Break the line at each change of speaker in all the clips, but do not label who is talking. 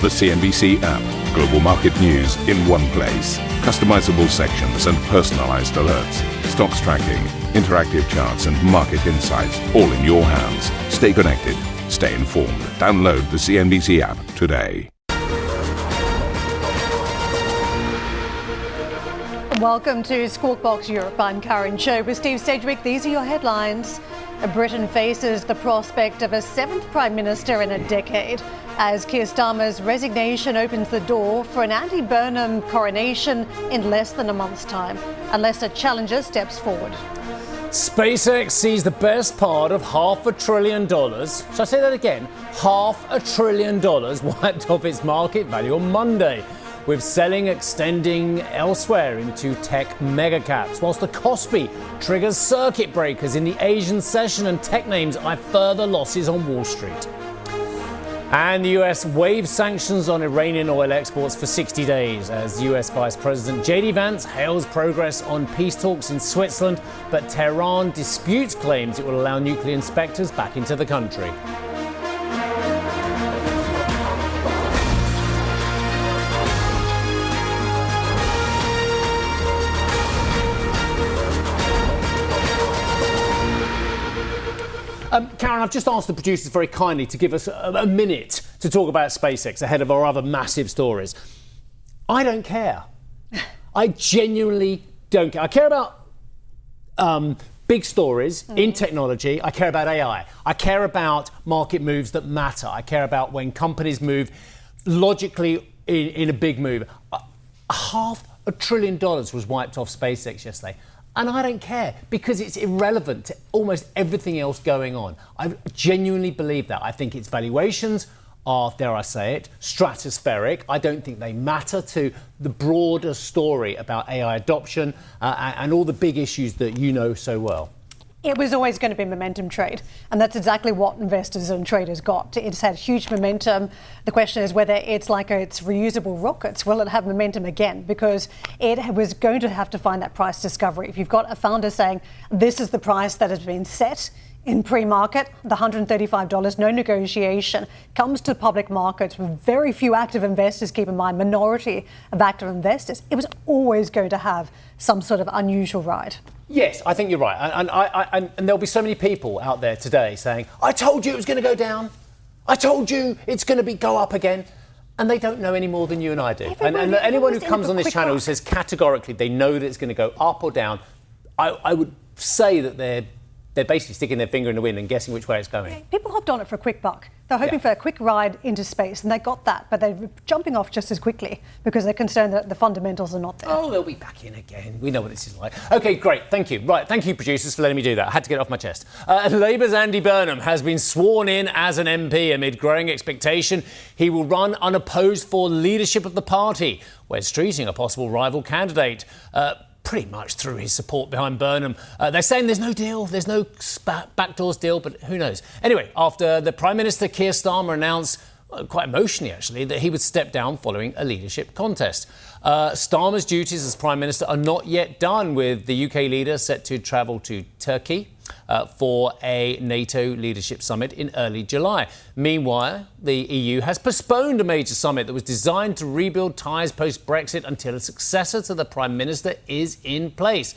The CNBC app. Global market news in one place. Customizable sections and personalized alerts. Stocks tracking, interactive charts and market insights all in your hands. Stay connected. Stay informed. Download the CNBC app today.
Welcome to Squawk Box Europe. I'm Karen Cho with Steve Sedgwick. These are your headlines. Britain faces the prospect of a seventh Prime Minister in a decade as Keir Starmer's resignation opens the door for an Andy Burnham coronation in less than a month's time, unless a challenger steps forward.
SpaceX sees the best part of $500 billion. Shall I say that again? $500 billion wiped off its market value on Monday, with selling extending elsewhere into tech mega caps, whilst the KOSPI triggers circuit breakers in the Asian session and tech names eye further losses on Wall Street. And the US waives sanctions on Iranian oil exports for 60 days as US Vice President JD Vance hails progress on peace talks in Switzerland, but Tehran disputes claims it will allow nuclear inspectors back into the country. Karen, I've just asked the producers very kindly to give us a minute to talk about SpaceX ahead of our other massive stories. I don't care. I genuinely don't care. I care about big stories in technology. I care about AI. I care about market moves that matter. I care about when companies move logically in a big move. $500 billion was wiped off SpaceX yesterday. And I don't care because it's irrelevant to almost everything else going on. I genuinely believe that. I think its valuations are, dare I say it, stratospheric. I don't think they matter to the broader story about AI adoption and all the big issues that you know so well.
It was always going to be a momentum trade, and that's exactly what investors and traders got. It's had huge momentum. The question is whether it's like its reusable rockets. Will it have momentum again? Because it was going to have to find that price discovery. If you've got a founder saying, this is the price that has been set in pre-market, the $135, no negotiation, comes to public markets with very few active investors, keep in mind, minority of active investors, it was always going to have some sort of unusual ride.
Yes, I think you're right. And there'll be so many people out there today saying, I told you it was going to go down. I told you it's going to go up again. And they don't know any more than you and I do. And anyone who comes on this channel who says categorically they know that it's going to go up or down, I would say that they're basically sticking their finger in the wind and guessing which way it's going.
People hopped on it for a quick buck. They're hoping for a quick ride into space, and they got that, but they're jumping off just as quickly because they're concerned that the fundamentals are not there.
Oh, they'll be back in again. We know what this is like. OK, great. Thank you. Right. Thank you, producers, for letting me do that. I had to get it off my chest. Labour's Andy Burnham has been sworn in as an MP amid growing expectation he will run unopposed for leadership of the party, where streeting a possible rival candidate. Pretty much through his support behind Burnham. They're saying there's no deal, there's no backdoors deal, but who knows? Anyway, after the Prime Minister Keir Starmer announced, quite emotionally actually, that he would step down following a leadership contest. Starmer's duties as Prime Minister are not yet done, with the UK leader set to travel to Turkey for a NATO leadership summit in early July. Meanwhile, the EU has postponed a major summit that was designed to rebuild ties post-Brexit until a successor to the Prime Minister is in place.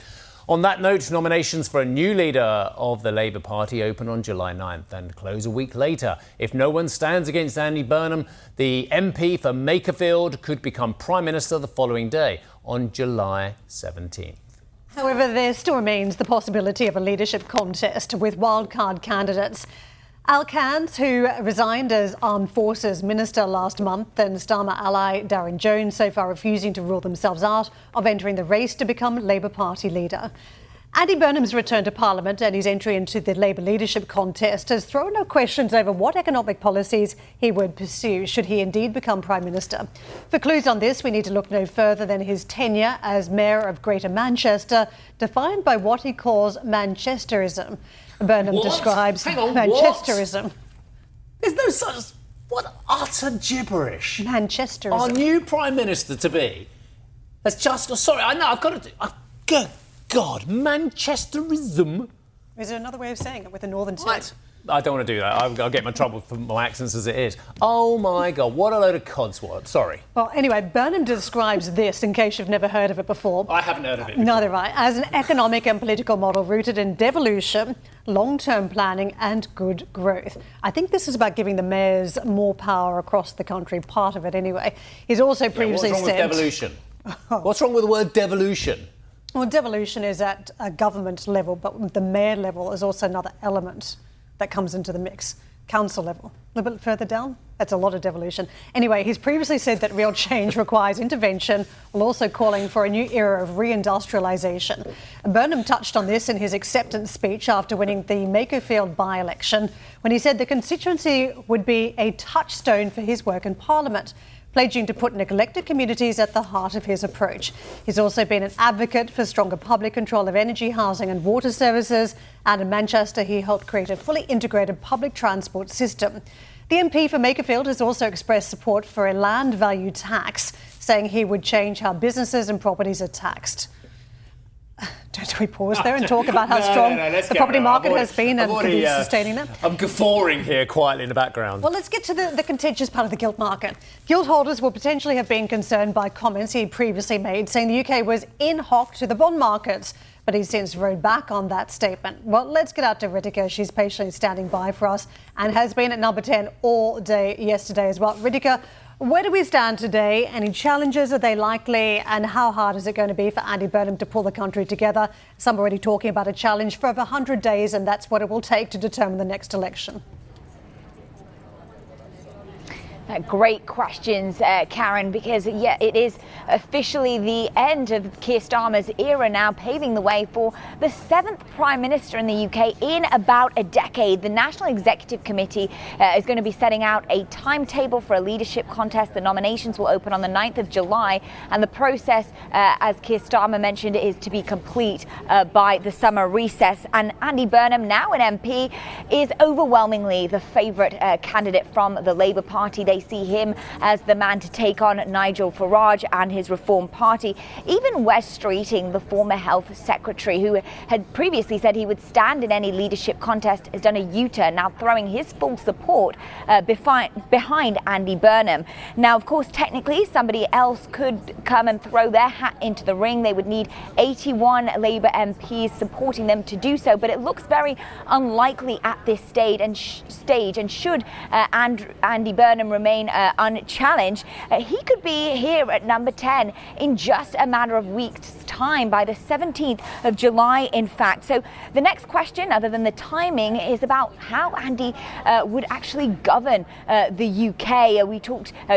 On that note, nominations for a new leader of the Labour Party open on July 9th and close a week later. If no one stands against Andy Burnham, the MP for Makerfield could become Prime Minister the following day, on July 17th.
However, there still remains the possibility of a leadership contest with wildcard candidates. Al Kans, who resigned as Armed Forces Minister last month, and Starmer ally Darren Jones so far refusing to rule themselves out of entering the race to become Labour Party leader. Andy Burnham's return to Parliament and his entry into the Labour leadership contest has thrown up questions over what economic policies he would pursue should he indeed become Prime Minister. For clues on this, we need to look no further than his tenure as Mayor of Greater Manchester, defined by what he calls Manchesterism. Burnham describes Manchesterism.
What? There's no such... What utter gibberish.
Manchesterism.
Our new Prime Minister to be has just... Sorry, I know, I've got to... Good God, Manchesterism.
Is there another way of saying it with a northern
What?
tone?
I don't want to do that. I'll get in my trouble for my accents as it is. Oh, my God, what a load of codswallop. Sorry.
Well, anyway, Burnham describes this, in case you've never heard of it before.
I haven't heard of it before.
Neither have I. As an economic and political model rooted in devolution, long-term planning and good growth. I think this is about giving the mayors more power across the country, part of it anyway. He's also previously said...
What's wrong with devolution? What's wrong with the word devolution?
Well, devolution is at a government level, but the mayor level is also another element that comes into the mix. Council level. A little bit further down, that's a lot of devolution. Anyway, he's previously said that real change requires intervention, while also calling for a new era of reindustrialisation. Burnham touched on this in his acceptance speech after winning the Makerfield by-election, when he said the constituency would be a touchstone for his work in Parliament, pledging to put neglected communities at the heart of his approach. He's also been an advocate for stronger public control of energy, housing and water services. And in Manchester, he helped create a fully integrated public transport system. The MP for Makerfield has also expressed support for a land value tax, saying he would change how businesses and properties are taxed. Don't we pause there and talk about how strong the property market has been and could be sustaining them?
I'm guffawing here quietly in the background.
Well, let's get to the contentious part of the gilt market. Gilt holders will potentially have been concerned by comments he previously made, saying the UK was in hock to the bond markets. But he's since rode back on that statement. Well, let's get out to Ritika. She's patiently standing by for us and has been at number 10 all day yesterday as well. Ritika, where do we stand today? Any challenges? Are they likely? And how hard is it going to be for Andy Burnham to pull the country together? Some are already talking about a challenge for over 100 days, and that's what it will take to determine the next election.
Great questions, Karen, because, it is officially the end of Keir Starmer's era now, paving the way for the 7th Prime Minister in the UK in about a decade. The National Executive Committee is going to be setting out a timetable for a leadership contest. The nominations will open on the 9th of July, and the process, as Keir Starmer mentioned, is to be complete by the summer recess. And Andy Burnham, now an MP, is overwhelmingly the favourite candidate from the Labour Party. They see him as the man to take on Nigel Farage and his Reform Party. Even Wes Streeting, the former health secretary who had previously said he would stand in any leadership contest, has done a U-turn, now throwing his full support behind Andy Burnham. Now, of course, technically somebody else could come and throw their hat into the ring. They would need 81 Labour MPs supporting them to do so, but it looks very unlikely at this stage. And should Andy Burnham remain unchallenged, he could be here at number 10 in just a matter of weeks' time, by the 17th of July, in fact. So the next question, other than the timing, is about how Andy would actually govern the UK.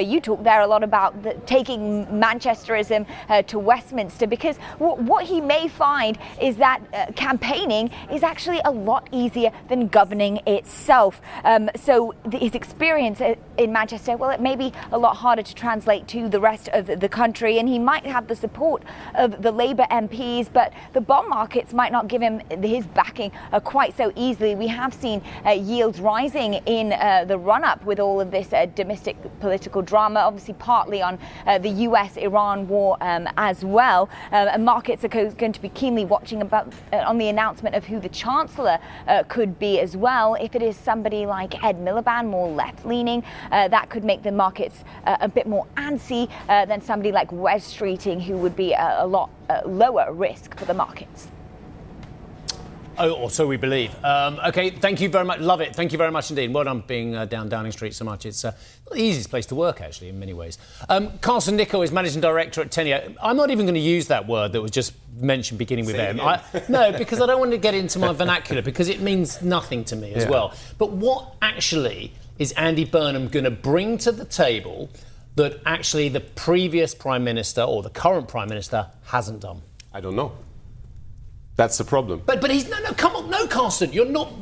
You talked there a lot about taking Manchesterism to Westminster, because what he may find is that campaigning is actually a lot easier than governing itself. So his experience in Manchester, well, it may be a lot harder to translate to the rest of the country, and he might have the support of the Labour MPs, but the bond markets might not give him his backing quite so easily. We have seen yields rising in the run-up with all of this domestic political drama, obviously partly on the US-Iran war as well. And markets are going to be keenly watching on the announcement of who the Chancellor could be as well. If it is somebody like Ed Miliband, more left-leaning, that could make the markets a bit more antsy than somebody like Wes Streeting, who would be a lot lower risk for the markets.
Oh, or so we believe. OK, thank you very much. Love it. Thank you very much indeed. Well done being down Downing Street so much. It's the easiest place to work, actually, in many ways. Carson Nichol is Managing Director at Tenure. I'm not even going to use that word that was just mentioned beginning with M. No, because I don't want to get into my vernacular, because it means nothing to me as well. But what actually is Andy Burnham going to bring to the table that actually the previous Prime Minister or the current Prime Minister hasn't done?
I don't know. That's the problem.
But he's come on, no, Carsten, you're not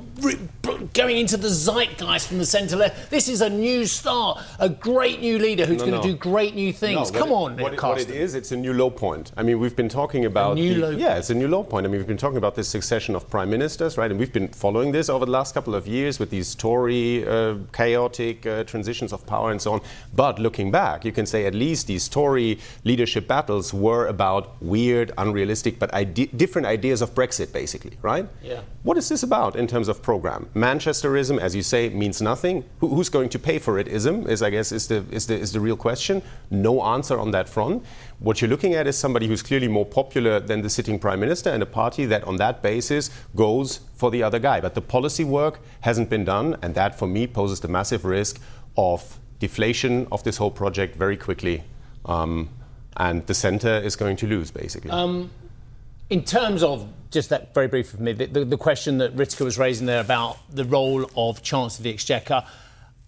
going into the zeitgeist from the centre left. This is a new start, a great new leader who's going to do great new things. Come on, Carsten.
What it is, it's a new low point. I mean, we've been talking about it's a new low point. I mean, we've been talking about this succession of prime ministers, right? And we've been following this over the last couple of years with these Tory chaotic transitions of power and so on. But looking back, you can say at least these Tory leadership battles were about weird, unrealistic, but different ideas of Brexit, basically, right?
Yeah.
What is this about in terms of program. Manchesterism, as you say, means nothing. Who's going to pay for it? Is the real question. No answer on that front. What you're looking at is somebody who's clearly more popular than the sitting prime minister, and a party that on that basis goes for the other guy. But the policy work hasn't been done, and that for me poses the massive risk of deflation of this whole project very quickly. And the centre is going to lose, basically.
In terms of, just that very brief of me, the question that Ritka was raising there about the role of Chancellor of the Exchequer,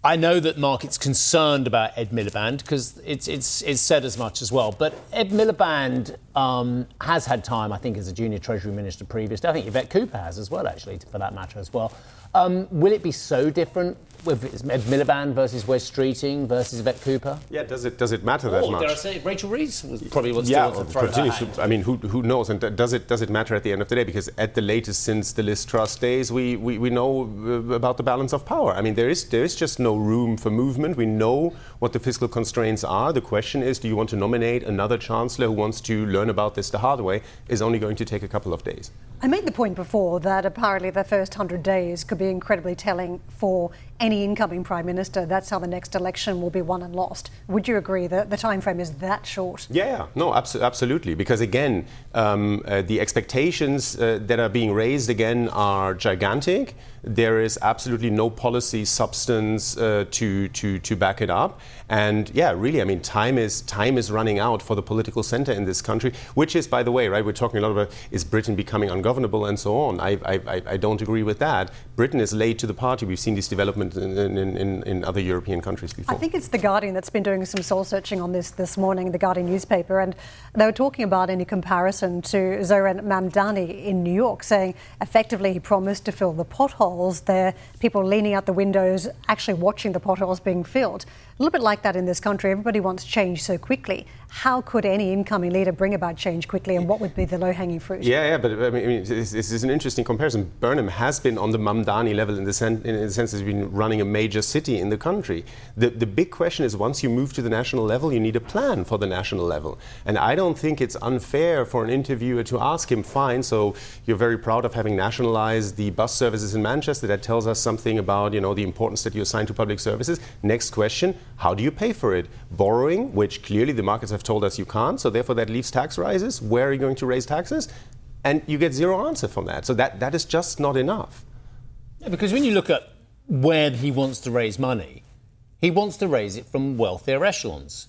I know that market's concerned about Ed Miliband because it's said as much as well. But Ed Miliband has had time, I think, as a junior Treasury Minister previously. I think Yvette Cooper has as well, actually, for that matter as well. Will it be so different with Ed Miliband versus Wes Streeting versus Yvette Cooper?
Yeah, does it matter that much?
Dare I say, Rachel Reeves was probably what's still to throw her hat.
I mean, who knows? And does it matter at the end of the day? Because at the latest, since the Liz Truss days, we know about the balance of power. I mean, there is just no room for movement. We know what the fiscal constraints are. The question is, do you want to nominate another chancellor who wants to learn about this the hard way? Is only going to take a couple of days.
I made the point before that apparently the first 100 days could be incredibly telling for any incoming Prime Minister. That's how the next election will be won and lost. Would you agree that the time frame is that short?
Yeah, no, absolutely. Because again, the expectations that are being raised again are gigantic. There is absolutely no policy substance to back it up. And yeah, really, I mean, time is running out for the political centre in this country, which is, by the way, right, we're talking a lot about is Britain becoming ungovernable and so on. I don't agree with that. Britain is late to the party. We've seen these developments in other European countries before.
I think it's The Guardian that's been doing some soul searching on this morning, the Guardian newspaper, and they were talking about any comparison to Zoran Mamdani in New York, saying effectively he promised to fill the potholes there, people leaning out the windows, actually watching the potholes being filled. A little bit like that in this country. Everybody wants change so quickly. How could any incoming leader bring about change quickly, and what would be the low-hanging fruit? Yeah,
but I mean, this is an interesting comparison. Burnham has been on the Mamdani level in the sense he's been running a major city in the country. The big question is, once you move to the national level, you need a plan for the national level. And I don't think it's unfair for an interviewer to ask him, fine, so you're very proud of having nationalized the bus services in Manchester. That tells us something about, the importance that you assign to public services. Next question, how do you pay for it? Borrowing, which clearly the markets have told us you can't, so therefore that leaves tax rises. Where are you going to raise taxes? And you get zero answer from that. So that is just not enough.
Yeah, because when you look at where he wants to raise money, he wants to raise it from wealthier echelons.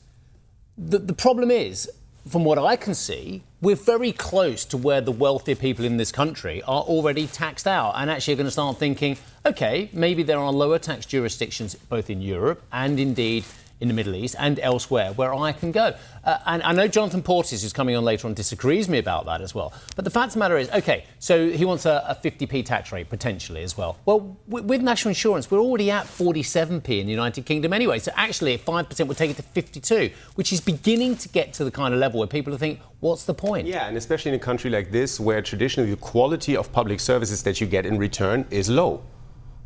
The problem is, from what I can see, we're very close to where the wealthier people in this country are already taxed out and actually are going to start thinking, OK, maybe there are lower tax jurisdictions both in Europe and indeed in the Middle East and elsewhere where I can go. And I know Jonathan Portis, who's coming on later on, disagrees with me about that as well. But the fact of the matter is, OK, so he wants a 50p tax rate potentially as well. Well, with national insurance, we're already at 47p in the United Kingdom anyway. So actually, 5% would take it to 52, which is beginning to get to the kind of level where people think, what's the point?
Yeah, and especially in a country like this, where traditionally the quality of public services that you get in return is low.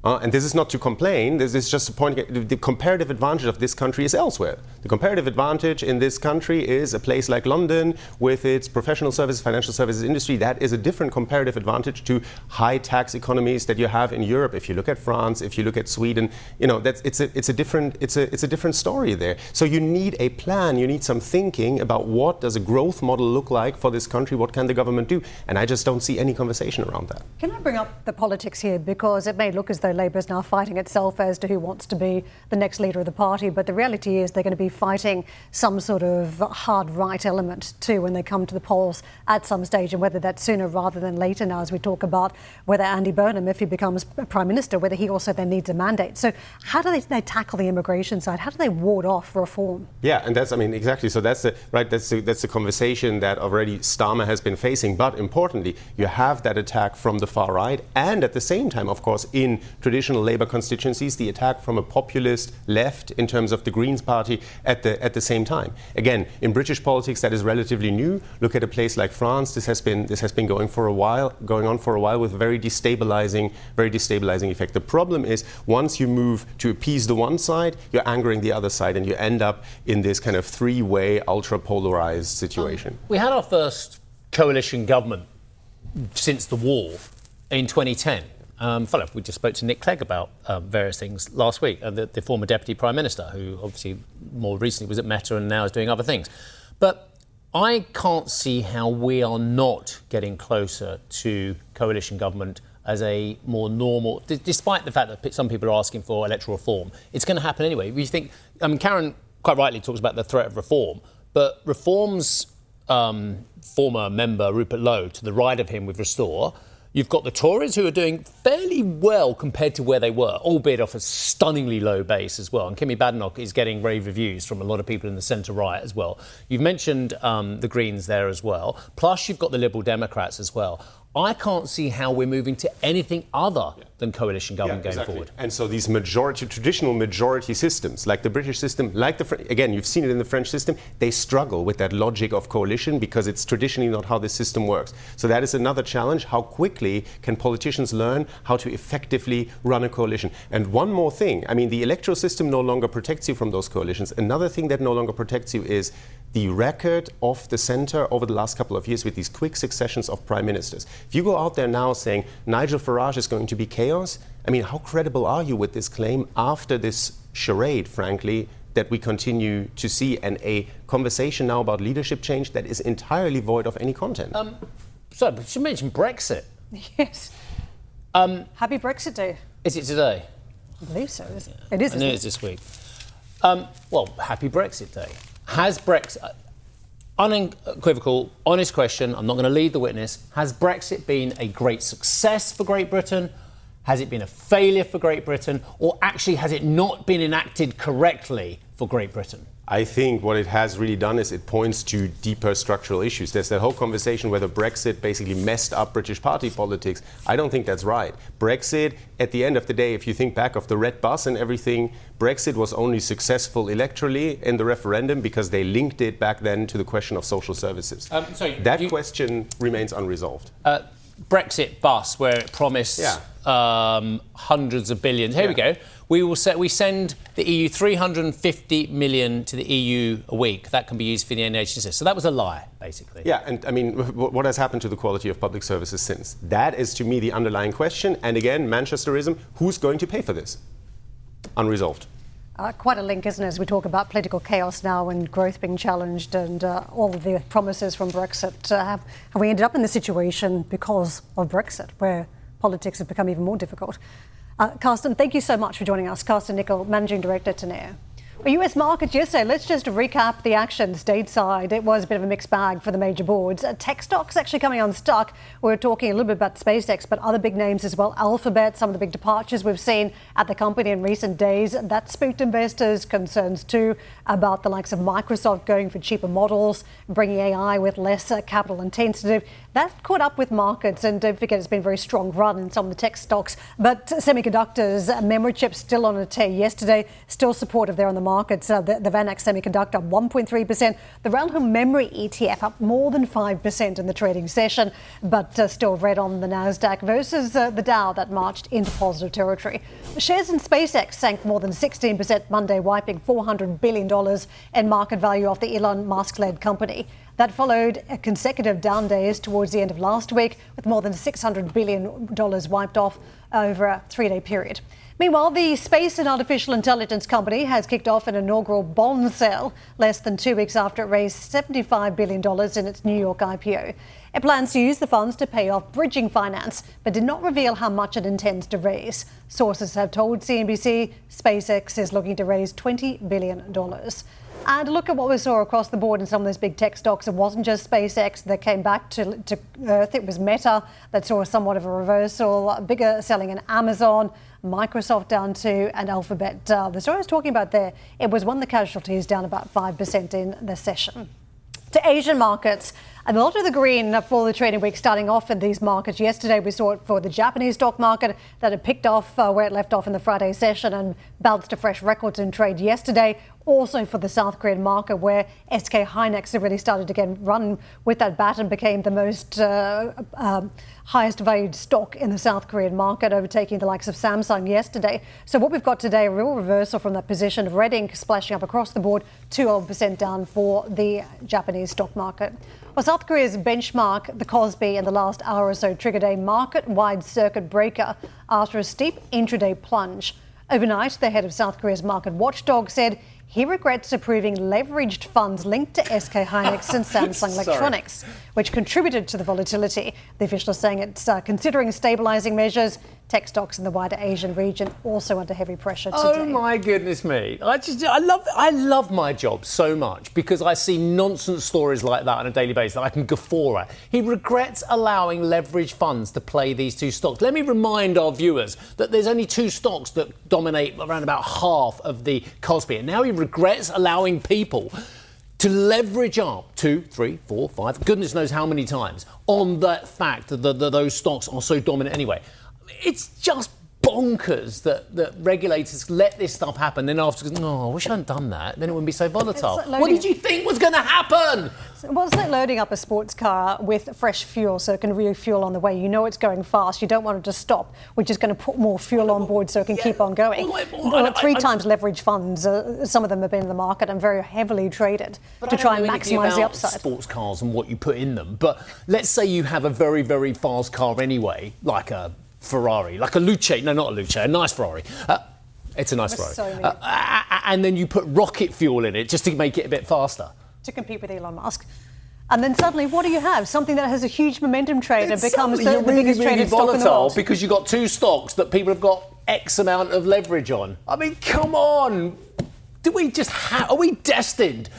And this is not to complain, this is just a point. The comparative advantage of this country is elsewhere. The comparative advantage in this country is a place like London with its professional services, financial services industry. That is a different comparative advantage to high tax economies that you have in Europe. If you look at France, if you look at Sweden, it's a different story there. So you need a plan, you need some thinking about what does a growth model look like for this country, what can the government do? And I just don't see any conversation around that.
Can I bring up the politics here? Because it may look as though Labour is now fighting itself as to who wants to be the next leader of the party, but the reality is they're going to be fighting some sort of hard right element too when they come to the polls at some stage, and whether that's sooner rather than later now, as we talk about whether Andy Burnham, if he becomes Prime Minister, whether he also then needs a mandate. So how do they tackle the immigration side? How do they ward off reform?
Yeah, and exactly. So that's the conversation that already Starmer has been facing. But importantly, you have that attack from the far right, and at the same time, of course, in traditional Labour constituencies, the attack from a populist left in terms of the Greens party at the same time. Again, in British politics, that is relatively new. Look at a place like France. This has been going on for a while with very destabilizing effect. The problem is, once you move to appease the one side, you're angering the other side, and you end up in this kind of three-way, ultra-polarized situation.
We had our first coalition government since the war in 2010. Follow up, we just spoke to Nick Clegg about various things last week, the former Deputy Prime Minister, who obviously more recently was at Meta and now is doing other things. But I can't see how we are not getting closer to coalition government as a more normal, despite the fact that some people are asking for electoral reform. It's going to happen anyway. You think, Karen quite rightly talks about the threat of reform, but Reform's former member, Rupert Lowe, to the right of him with Restore, you've got the Tories who are doing fairly well compared to where they were, albeit off a stunningly low base as well. And Kimi Badenoch is getting rave reviews from a lot of people in the centre-right as well. You've mentioned the Greens there as well. Plus, you've got the Liberal Democrats as well. I can't see how we're moving to anything other than coalition government going forward.
And so these traditional majority systems, like the British system, again, you've seen it in the French system, they struggle with that logic of coalition because it's traditionally not how the system works. So that is another challenge. How quickly can politicians learn how to effectively run a coalition? And one more thing, the electoral system no longer protects you from those coalitions. Another thing that no longer protects you is the record of the centre over the last couple of years with these quick successions of prime ministers. If you go out there now saying Nigel Farage is going to be chaos, how credible are you with this claim after this charade, frankly, that we continue to see, and a conversation now about leadership change that is entirely void of any content?
But you mentioned Brexit.
Yes. Happy Brexit Day.
Is it today?
I believe so. It is.
I know it's this week. Happy Brexit Day. Has Brexit, unequivocal, honest question, I'm not going to lead the witness, has Brexit been a great success for Great Britain? Has it been a failure for Great Britain? Or actually has it not been enacted correctly for Great Britain?
I think what it has really done is it points to deeper structural issues. There's that whole conversation whether Brexit basically messed up British party politics. I don't think that's right. Brexit, at the end of the day, if you think back of the red bus and everything, Brexit was only successful electorally in the referendum because they linked it back then to the question of social services. That question remains unresolved.
Brexit bus, where it promised hundreds of billions. Here we go. We send the EU 350 million to the EU a week. That can be used for the NHS. So that was a lie, basically.
Yeah, and what has happened to the quality of public services since? That is, to me, the underlying question. And again, Manchesterism, who's going to pay for this? Unresolved.
Quite a link, isn't it, as we talk about political chaos now and growth being challenged and all of the promises from Brexit. Have we ended up in this situation because of Brexit, where politics have become even more difficult? Carsten, thank you so much for joining us. Carsten Nickel, Managing Director, Teneo. US markets yesterday, let's just recap the action stateside. It was a bit of a mixed bag for the major boards. Tech stocks actually coming unstuck. We're talking a little bit about SpaceX, but other big names as well. Alphabet, some of the big departures we've seen at the company in recent days. That spooked investors. Concerns too about the likes of Microsoft going for cheaper models, bringing AI with less capital intensive. That caught up with markets, and don't forget it's been a very strong run in some of the tech stocks. But semiconductors, memory chips still on a tear yesterday, still supportive there on the markets. The Vanax Semiconductor up 1.3%. The Relham Memory ETF up more than 5% in the trading session, but still red on the Nasdaq versus the Dow that marched into positive territory. Shares in SpaceX sank more than 16% Monday, wiping $400 billion in market value off the Elon Musk-led company. That followed consecutive down days towards the end of last week, with more than $600 billion wiped off over a 3-day period. Meanwhile, the space and artificial intelligence company has kicked off an inaugural bond sale less than 2 weeks after it raised $75 billion in its New York IPO. It plans to use the funds to pay off bridging finance, but did not reveal how much it intends to raise. Sources have told CNBC SpaceX is looking to raise $20 billion. And look at what we saw across the board in some of those big tech stocks. It wasn't just SpaceX that came back to earth. It was Meta that saw somewhat of a reversal. Bigger selling in Amazon, Microsoft down too, and Alphabet. The story I was talking about there, it was one of the casualties down about 5% in the session. To Asian markets, a lot of the green for the trading week starting off in these markets. Yesterday we saw it for the Japanese stock market that had picked off where it left off in the Friday session and bounced to fresh records in trade yesterday. also for the South Korean market, where SK Hynix have really started to again run with that bat and became the most highest valued stock in the South Korean market, overtaking the likes of Samsung yesterday. So what we've got today, a real reversal from that position of red ink splashing up across the board, 2% down for the Japanese stock market. Well, South Korea's benchmark, the KOSPI, in the last hour or so triggered a market-wide circuit breaker after a steep intraday plunge. Overnight, the head of South Korea's market watchdog said he regrets approving leveraged funds linked to SK Hynix and Samsung Electronics, which contributed to the volatility. The official is saying it's considering stabilising measures. Tech stocks in the wider Asian region also under heavy pressure today.
Oh my goodness me! I love my job so much because I see nonsense stories like that on a daily basis that I can guffaw at. He regrets allowing leveraged funds to play these two stocks. Let me remind our viewers that there's only two stocks that dominate around about half of the KOSPI, and now he regrets allowing people to leverage up 2, 3, 4, 5, goodness knows how many times on the fact that those stocks are so dominant anyway. It's just bonkers that regulators let this stuff happen. Then afterwards, I wish I hadn't done that. Then it wouldn't be so volatile. Like what did you think was going to happen?
Well, it's like loading up a sports car with fresh fuel so it can refuel on the way. You know it's going fast. You don't want it to stop, which is going to put more fuel on board so it can keep on going. Well, 3 times leveraged funds, some of them have been in the market and very heavily traded to try and maximise the upside.
Sports cars and what you put in them. But let's say you have a very, very fast car anyway, like a Ferrari, like a Luce, no, not a Luce, a nice Ferrari. It's a nice Ferrari. And then you put rocket fuel in it just to make it a bit faster.
To compete with Elon Musk. And then suddenly, what do you have? Something that has a huge momentum trade and becomes the biggest traded stock in the world.
Because you've got two stocks that people have got X amount of leverage on. I mean, come on. Are we destined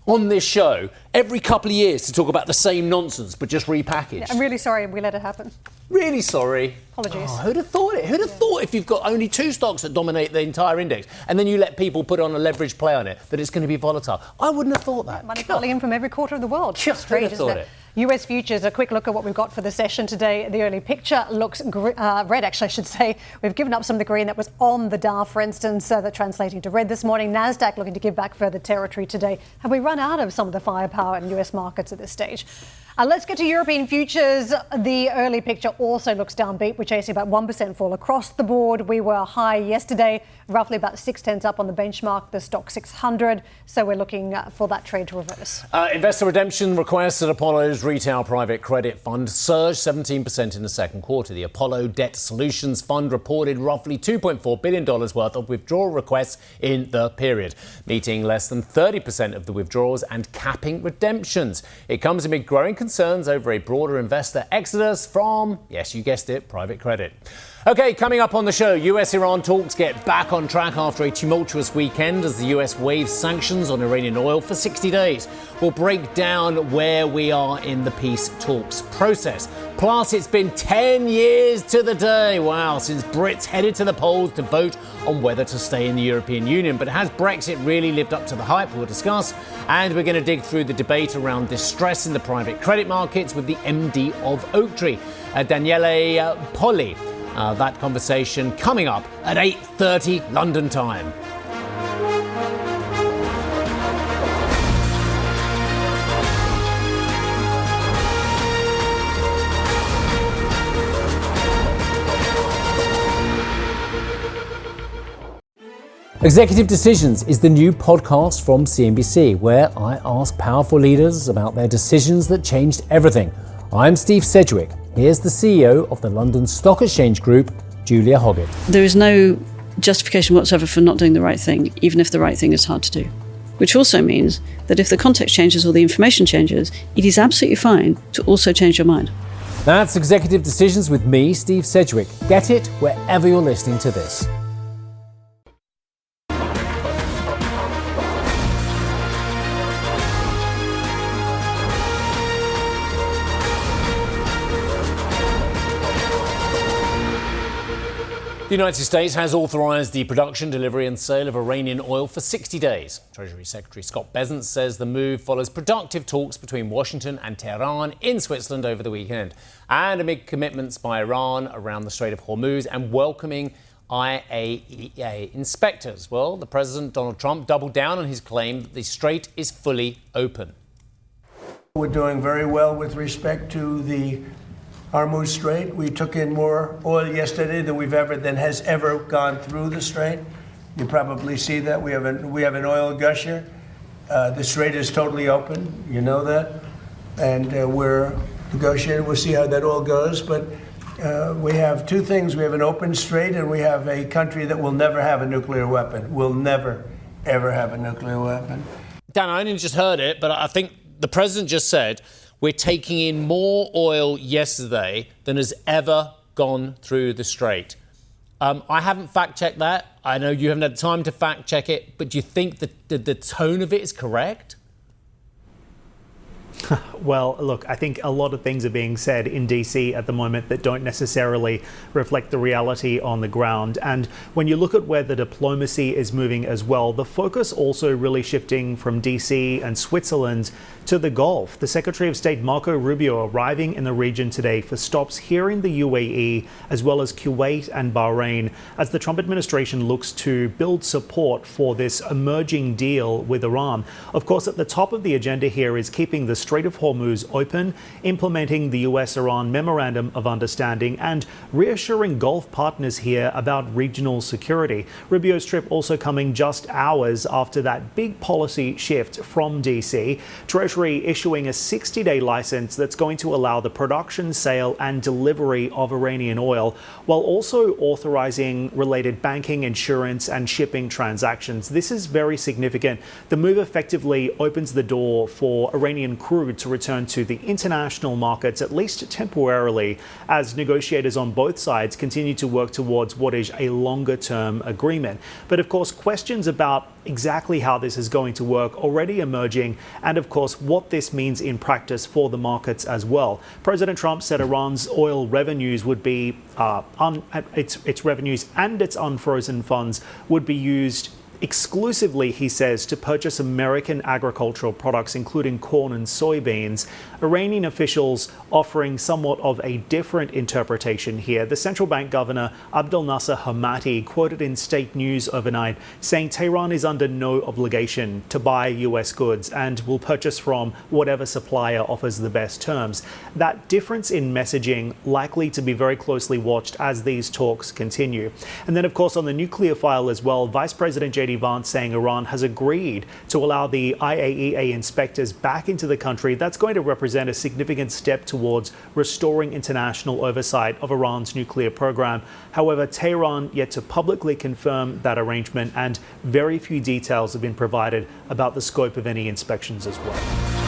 on this show every couple of years to talk about the same nonsense but just repackaged?
Yeah, I'm really sorry we let it happen.
Really sorry.
Apologies.
Oh, who'd have thought it? Who'd have thought if you've got only two stocks that dominate the entire index and then you let people put on a leverage play on it that it's going to be volatile? I wouldn't have thought that.
Money falling in from every quarter of the world.
Just
strange, isn't it? US futures, a quick look at what we've got for the session today. The early picture looks red, actually, I should say. We've given up some of the green that was on the Dow, for instance, that's translating to red this morning. NASDAQ looking to give back further territory today. Have we run out of some of the firepower in US markets at this stage? Let's get to European futures. The early picture also looks downbeat. We're chasing about 1% fall across the board. We were high yesterday, roughly about 0.6 up on the benchmark, the stock 600. So we're looking for that trade to reverse.
Investor redemption requests at Apollo's retail private credit fund surged 17% in the second quarter. The Apollo Debt Solutions Fund reported roughly $2.4 billion worth of withdrawal requests in the period, meeting less than 30% of the withdrawals and capping redemptions. It comes amid growing concerns over a broader investor exodus from, yes, you guessed it, private credit. OK, coming up on the show, US-Iran talks get back on track after a tumultuous weekend as the US waives sanctions on Iranian oil for 60 days. We'll break down where we are in the peace talks process. Plus, it's been 10 years to the day, wow, since Brits headed to the polls to vote on whether to stay in the European Union. But has Brexit really lived up to the hype? We'll discuss. And we're going to dig through the debate around distress in the private credit markets with the MD of Oaktree, Daniele Poli. That conversation coming up at 8:30 London time. Executive Decisions is the new podcast from CNBC, where I ask powerful leaders about their decisions that changed everything. I'm Steve Sedgwick. Here's the CEO of the London Stock Exchange Group, Julia Hoggett.
There is no justification whatsoever for not doing the right thing, even if the right thing is hard to do. Which also means that if the context changes or the information changes, it is absolutely fine to also change your mind.
That's Executive Decisions with me, Steve Sedgwick. Get it wherever you're listening to this. The United States has authorised the production, delivery and sale of Iranian oil for 60 days. Treasury Secretary Scott Bessent says the move follows productive talks between Washington and Tehran in Switzerland over the weekend, and amid commitments by Iran around the Strait of Hormuz and welcoming IAEA inspectors. Well, the President, Donald Trump, doubled down on his claim that the strait is fully open.
We're doing very well with respect to the Hormuz Strait. We took in more oil yesterday than has ever gone through the strait. You probably see that we have an oil gusher. The strait is totally open. You know that, and we're negotiating. We'll see how that all goes. But we have two things: we have an open strait, and we have a country that will never have a nuclear weapon. Will never, ever have a nuclear weapon.
Dan, I only just heard it, but I think the President just said we're taking in more oil yesterday than has ever gone through the strait. I haven't fact-checked that. I know you haven't had time to fact-check it, but do you think that the tone of it is correct?
Well, look, I think a lot of things are being said in DC at the moment that don't necessarily reflect the reality on the ground. And when you look at where the diplomacy is moving as well, the focus also really shifting from DC and Switzerland to the Gulf. The Secretary of State Marco Rubio arriving in the region today for stops here in the UAE, as well as Kuwait and Bahrain, as the Trump administration looks to build support for this emerging deal with Iran. Of course, at the top of the agenda here is keeping the Strait of Hormuz open, implementing the US-Iran Memorandum of Understanding, and reassuring Gulf partners here about regional security. Rubio's trip also coming just hours after that big policy shift from DC. Treasury issuing a 60-day license that's going to allow the production, sale, and delivery of Iranian oil, while also authorizing related banking, insurance, and shipping transactions. This is very significant. The move effectively opens the door for Iranian crude to return to the international markets, at least temporarily, as negotiators on both sides continue to work towards what is a longer-term agreement. But of course, questions about exactly how this is going to work already emerging, and of course what this means in practice for the markets as well. President Trump said Iran's oil revenues would be its revenues and its unfrozen funds would be used exclusively, he says, to purchase American agricultural products, including corn and soybeans. Iranian officials offering somewhat of a different interpretation here. The central bank governor, Abdel Nasser Hamati, quoted in state news overnight, saying Tehran is under no obligation to buy US goods and will purchase from whatever supplier offers the best terms. That difference in messaging likely to be very closely watched as these talks continue. And then, of course, on the nuclear file as well, Vice President JD Vance saying Iran has agreed to allow the IAEA inspectors back into the country. That's going to represent a significant step towards restoring international oversight of Iran's nuclear program. However, Tehran yet to publicly confirm that arrangement, and very few details have been provided about the scope of any inspections as well.